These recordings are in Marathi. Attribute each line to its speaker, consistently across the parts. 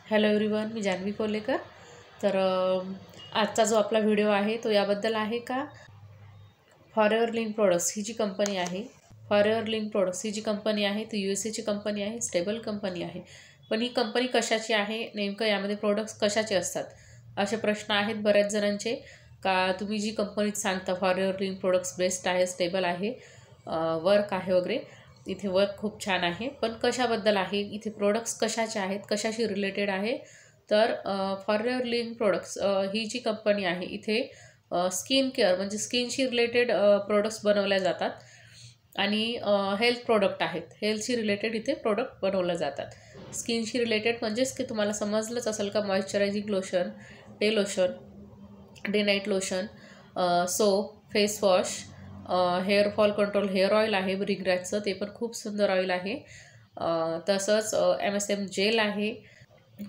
Speaker 1: हॅलो एव्हरीवन, मी जान्हवी कोल्हेकर। तर आजचा जो आपला व्हिडिओ आहे तो याबद्दल आहे का फॉरएव्हर लिंक प्रोडक्ट्स ही जी कंपनी आहे, फॉरएव्हर लिंक प्रोडक्ट्स ही जी कंपनी आहे ती USA ची कंपनी आहे, स्टेबल कंपनी आहे। पण ही कंपनी कशाची आहे, नेमकं यामध्ये प्रोडक्ट्स कशाचे असतात असे प्रश्न आहेत बऱ्याच जणांचे। का तुम्ही जी कंपनीत सांगता फॉरएव्हर लिंक प्रोडक्ट्स बेस्ट आहे, स्टेबल आहे, वर्क आहे वगैरे, इथे वर्क खूप छान आहे, पण कशाबद्दल आहे, इथे प्रोडक्ट्स कशाचे आहेत, कशाशी रिलेटेड आहे। तर फॉरएव्हर लिंक प्रोडक्ट्स ही जी कंपनी आहे इथे स्किन केअर म्हणजे स्किनशी रिलेटेड प्रोडक्ट्स बनवल्या जातात आणि हेल्थ प्रोडक्ट आहेत, हेल्थशी रिलेटेड इथे प्रोडक्ट बनवले जातात। स्किनशी रिलेटेड म्हणजेच की तुम्हाला समजलंच असेल का moisturising lotion, day lotion, day night lotion, soap, face wash, hair fall control hair oil आहे रिंगरॅजचं, ते पण खूप सुंदर ऑइल आहे। तसंच MSM जेल आहे,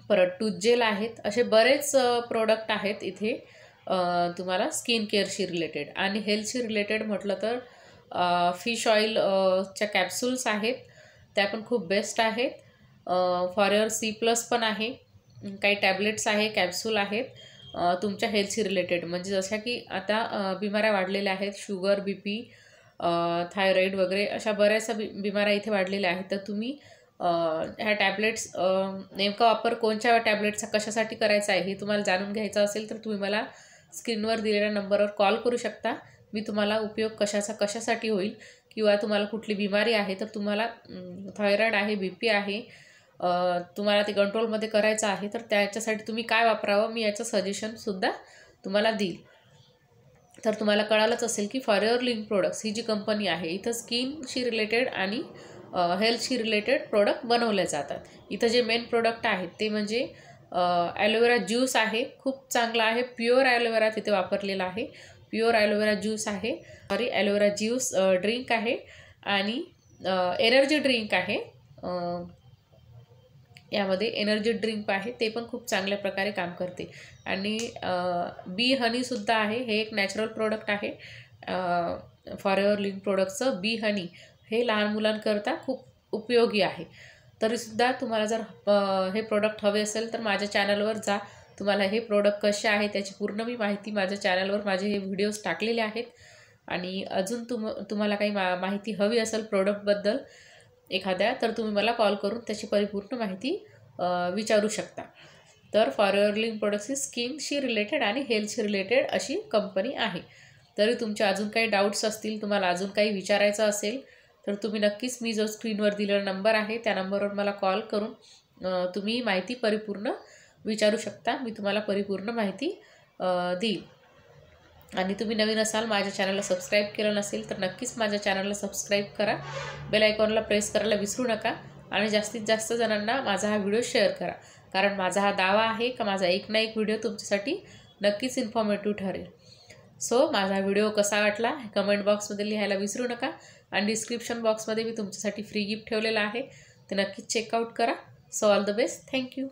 Speaker 1: परत टूथ जेल आहेत, असे बरेच प्रोडक्ट आहेत इथे तुम्हाला स्किन केअरशी रिलेटेड। आणि हेल्थशी रिलेटेड म्हटलं तर फिश ऑइलच्या कॅप्सूल्स आहेत, त्या पण खूप बेस्ट आहेत। फॉरएव्हर C+ पण आहे, काही टॅबलेट्स आहे, कॅप्सूल आहेत तुमच्या हेल्थशी रिलेटेड, म्हणजे जशा की आता बिमाऱ्या वाढलेल्या आहेत, शुगर, BP, थायरॉईड वगैरे अशा बऱ्याचशा बिमाऱ्या इथे वाढलेल्या आहेत। तर तुम्ही ह्या टॅबलेट्स नेमका वापर कोणत्या टॅबलेटचा कशासाठी करायचा आहे हे तुम्हाला जाणून घ्यायचं असेल तर तुम्ही मला स्क्रीनवर दिलेल्या नंबरवर कॉल करू शकता। मी तुम्हाला उपयोग कशासाठी होईल किंवा तुम्हाला कुठली बिमारी आहे, तर तुम्हाला थायरॉईड आहे, BP आहे, तुम्हाला ते कंट्रोलमध्ये करायचं आहे, तर त्याच्यासाठी तुम्ही काय वापरावं मी याचं सजेशनसुद्धा तुम्हाला देईल। तर तुम्हाला कळालंच असेल की फॉरएव्हर लिंक प्रोडक्ट्स ही जी कंपनी आहे इथं स्किनशी रिलेटेड आणि हेल्थशी रिलेटेड प्रोडक्ट बनवले जातात। इथं जे मेन प्रोडक्ट आहेत ते म्हणजे ॲलोवेरा ज्यूस आहे, खूप चांगला आहे, प्युअर ॲलोवेरा तिथे वापरलेला आहे, प्युअर ॲलोवेरा ज्यूस आहे, ॲलोवेरा ज्यूस ड्रिंक आहे आणि एनर्जी ड्रिंक आहे, यामध्ये एनर्जी ड्रिंक आहे, ते पण खूप चांगल्या प्रकारे काम करते। आणि बी हनीसुद्धा आहे, हे एक नॅचरल प्रोडक्ट आहे फॉरएव्हर लिंक प्रोडक्टचं। बी हनी हे लहान मुलांकरता खूप उपयोगी आहे। तरीसुद्धा तुम्हाला जर हे प्रोडक्ट हवे असेल तर माझ्या चॅनलवर जा, तुम्हाला हे प्रोडक्ट कसे आहे त्याची पूर्ण मी माहिती माझ्या चॅनलवर माझे हे व्हिडिओज टाकलेले आहेत। आणि अजून तुम्हाला काही माहिती हवी असेल प्रोडक्टबद्दल एखाद्या, तर तुम्ही मला कॉल करून त्याची परिपूर्ण माहिती विचारू शकता। तर फॉरएव्हर लिंक प्रोडक्ट्स ही स्किनशी रिलेटेड आणि हेल्थशी रिलेटेड अशी कंपनी आहे। तरी तुमचे अजून काही डाऊट्स असतील, तुम्हाला अजून काही विचारायचं असेल तर तुम्ही नक्कीच मी जो स्क्रीनवर दिलेला नंबर आहे त्या नंबरवर मला कॉल करून तुम्ही माहिती परिपूर्ण विचारू शकता, मी तुम्हाला परिपूर्ण माहिती देईल। आणि तुम्ही नवीन असाल, माझ्या चॅनलला सबस्क्राईब केलं नसेल तर नक्कीच माझ्या चॅनलला सबस्क्राईब करा, बेल आयकॉनला प्रेस करायला विसरू नका आणि जास्तीत जास्त जणांना माझा हा व्हिडिओ शेअर करा, कारण माझा हा दावा आहे का माझा एक ना एक व्हिडिओ तुमच्यासाठी नक्कीच इन्फॉर्मेटिव्ह ठरेल। सो माझा व्हिडिओ कसा वाटला हे कमेंट बॉक्समध्ये लिहायला विसरू नका आणि डिस्क्रिप्शन बॉक्समध्ये मी तुमच्यासाठी फ्री गिफ्ट ठेवलेलं आहे, ते नक्कीच चेकआउट करा। So all the best, thank you.